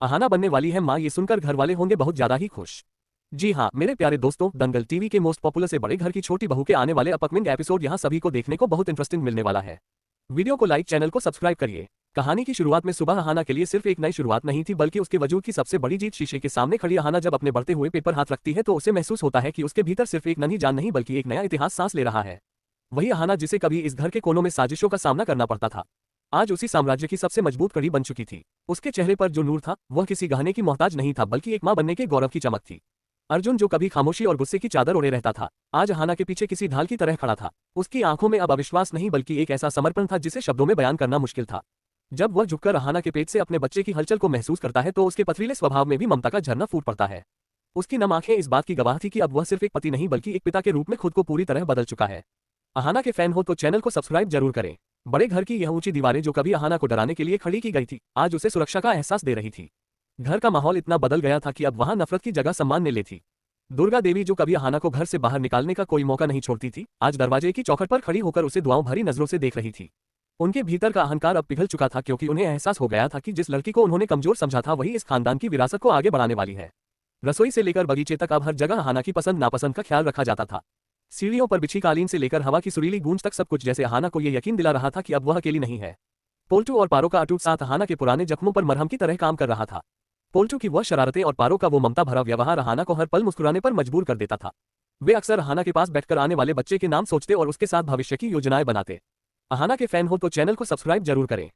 अहाना बनने वाली है माँ, ये सुनकर घर वाले होंगे बहुत ज्यादा ही खुश। जी हाँ मेरे प्यारे दोस्तों, दंगल टीवी के मोस्ट पॉपुलर से बड़े घर की छोटी बहू के आने वाले अपकमिंग एपिसोड यहाँ सभी को देखने को बहुत इंटरेस्टिंग मिलने वाला है। वीडियो को लाइक, चैनल को सब्सक्राइब करिए। कहानी की शुरुआत में सुबह अहाना के लिए सिर्फ एक नई शुरुआत नहीं थी, बल्कि उसके वजूद की सबसे बड़ी जीत। शीशे के सामने खड़ी अहाना जब अपने बढ़ते हुए पेपर हाथ रखती है तो उसे महसूस होता है कि उसके भीतर सिर्फ एक नई जान नहीं बल्कि एक नया इतिहास सांस ले रहा है। वही अहाना जिसे कभी इस घर के कोनों में साजिशों का सामना करना पड़ता था, आज उसी साम्राज्य की सबसे मजबूत कड़ी बन चुकी थी। उसके चेहरे पर जो नूर था वह किसी गहने की मोहताज नहीं था, बल्कि एक मां बनने के गौरव की चमक थी। अर्जुन जो कभी खामोशी और गुस्से की चादर ओढ़े रहता था, आज अहाना के पीछे किसी ढाल की तरह खड़ा था। उसकी आंखों में अब अविश्वास नहीं बल्कि एक ऐसा समर्पण था जिसे शब्दों में बयान करना मुश्किल था। जब वह झुककर अहाना के पेट से अपने बच्चे की हलचल को महसूस करता है तो उसके पथरीले स्वभाव में भी ममता का झरना फूट पड़ता है। उसकी नम आंखें इस बात की गवाह थी कि अब वह सिर्फ एक पति नहीं बल्कि एक पिता के रूप में खुद को पूरी तरह बदल चुका है। अहाना के फैन हो तो चैनल को सब्सक्राइब जरूर करें। बड़े घर की यह ऊंची दीवारें जो कभी अहाना को डराने के लिए खड़ी की गई थी, आज उसे सुरक्षा का एहसास दे रही थी। घर का माहौल इतना बदल गया था कि अब वहां नफरत की जगह सम्मान ने ली थी। दुर्गा देवी जो कभी अहाना को घर से बाहर निकालने का कोई मौका नहीं छोड़ती थी, आज दरवाजे की चौखट पर खड़ी होकर उसे दुआओं भरी नजरों से देख रही थी। उनके भीतर का अहंकार अब पिघल चुका था, क्योंकि उन्हें एहसास हो गया था कि जिस लड़की को उन्होंने कमजोर समझा था वही इस खानदान की विरासत को आगे बढ़ाने वाली है। रसोई से लेकर बगीचे तक अब हर जगह अहाना की पसंद नापसंद का ख्याल रखा जाता था। सीढ़ियों पर बिछी कालीन से लेकर हवा की सुरीली गूंज तक सब कुछ जैसे अहाना को यह यकीन दिला रहा था कि अब वह अकेली नहीं है। पोल्टू और पारो का अटूट साथ अहाना के पुराने जख्मों पर मरहम की तरह काम कर रहा था। पोल्टू की वह शरारतें और पारो का वो ममता भरा व्यवहार अहाना को हर पल मुस्कुराने पर मजबूर कर देता था। वे अक्सर अहाना के पास बैठकर आने वाले बच्चे के नाम सोचते और उसके साथ भविष्य की योजनाएं बनाते। अहाना के फैन हो तो चैनल को सब्सक्राइब जरूर करें।